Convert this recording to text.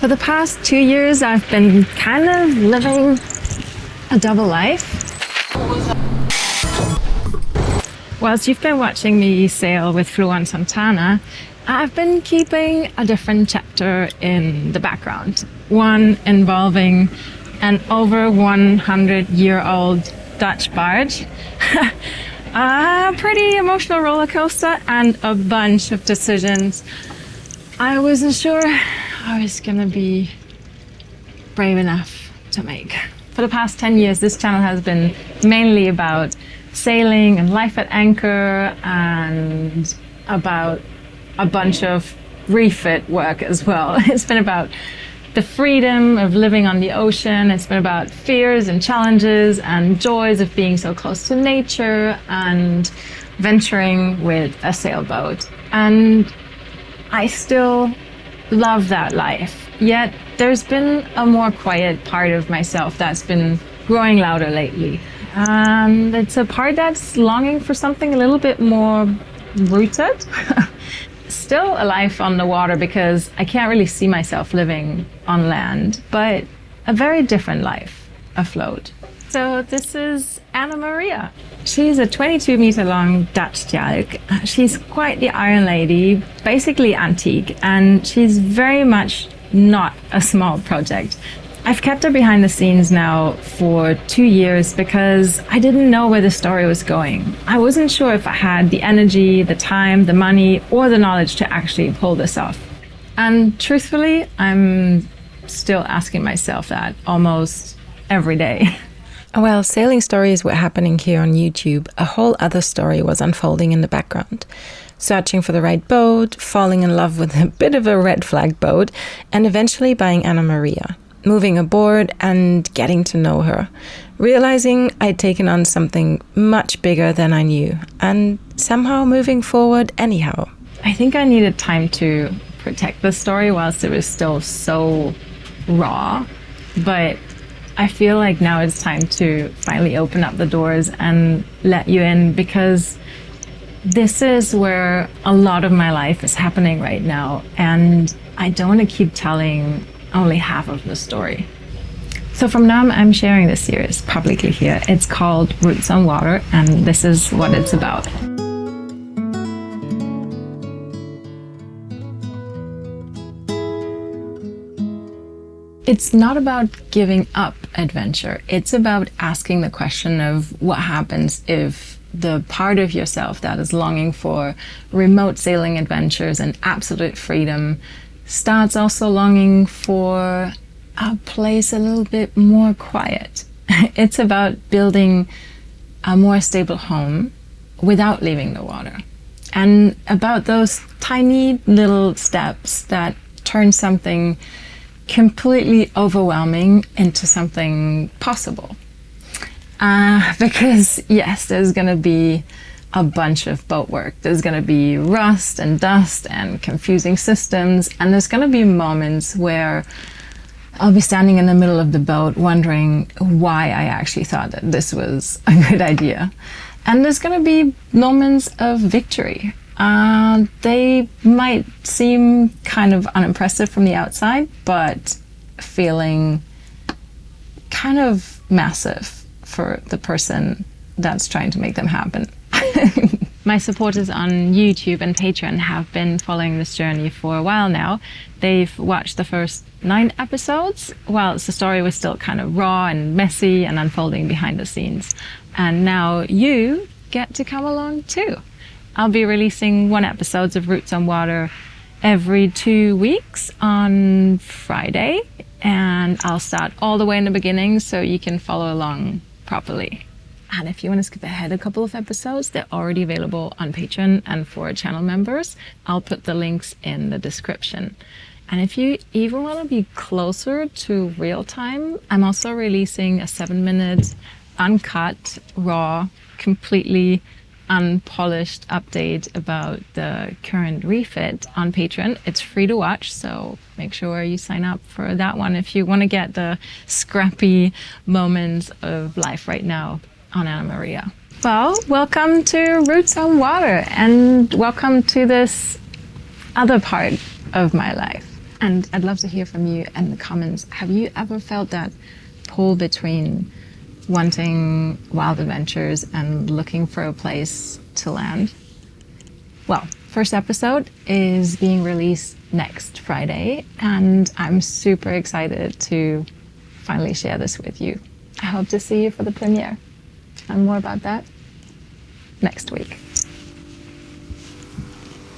For the past 2 years, I've been kind of living a double life. Whilst you've been watching me sail with Fluan Santana, I've been keeping a different chapter in the background. One involving an over 100-year-old Dutch barge, a pretty emotional roller coaster, and a bunch of decisions I wasn't sure I was gonna be brave enough to make. For the past 10 years, this channel has been mainly about sailing and life at anchor, and about a bunch of refit work as well. It's been about the freedom of living on the ocean. It's been about fears and challenges and joys of being so close to nature and venturing with a sailboat. And I still love that life. Yet there's been a more quiet part of myself that's been growing louder lately. And it's a part that's longing for something a little bit more rooted. Still a life on the water because I can't really see myself living on land, but a very different life afloat. So this is Anna Maria. She's a 22-meter long Dutch jalk. She's quite the iron lady, basically antique, and she's very much not a small project. I've kept her behind the scenes now for 2 years because I didn't know where the story was going. I wasn't sure if I had the energy, the time, the money, or the knowledge to actually pull this off. And truthfully, I'm still asking myself that almost every day. While sailing stories were happening here on YouTube, a whole other story was unfolding in the background. Searching for the right boat, falling in love with a bit of a red flag boat, and eventually buying Anna Maria. Moving aboard and getting to know her. Realizing I'd taken on something much bigger than I knew, and somehow moving forward anyhow. I think I needed time to protect the story whilst it was still so raw, but I feel like now it's time to finally open up the doors and let you in, because this is where a lot of my life is happening right now, and I don't want to keep telling only half of the story. So from now I'm sharing this series publicly here. It's called Roots on Water, and this is what it's about. It's not about giving up adventure. It's about asking the question of what happens if the part of yourself that is longing for remote sailing adventures and absolute freedom starts also longing for a place a little bit more quiet. It's about building a more stable home without leaving the water, and about those tiny little steps that turn something completely overwhelming into something possible. Because yes, there's gonna be a bunch of boat work. There's gonna be rust and dust and confusing systems, and there's gonna be moments where I'll be standing in the middle of the boat wondering why I actually thought that this was a good idea. And there's gonna be moments of victory. They might seem kind of unimpressive from the outside, but feeling kind of massive for the person that's trying to make them happen. My supporters on YouTube and Patreon have been following this journey for a while now. They've watched the first 9 episodes whilst the story was still kind of raw and messy and unfolding behind the scenes. And now you get to come along too. I'll be releasing 1 episode of Roots on Water every 2 weeks on Friday, and I'll start all the way in the beginning so you can follow along properly. And if you want to skip ahead a couple of episodes, they're already available on Patreon and for channel members. I'll put the links in the description. And if you even want to be closer to real time, I'm also releasing a 7-minute uncut, raw, completely unpolished update about the current refit on Patreon. It's free to watch, so make sure you sign up for that one if you want to get the scrappy moments of life right now on Anna Maria. Well, welcome to Roots on Water, and welcome to this other part of my life. And I'd love to hear from you in the comments. Have you ever felt that pull between wanting wild adventures and looking for a place to land? Well, first episode is being released next Friday, and I'm super excited to finally share this with you. I hope to see you for the premiere. And more about that next week.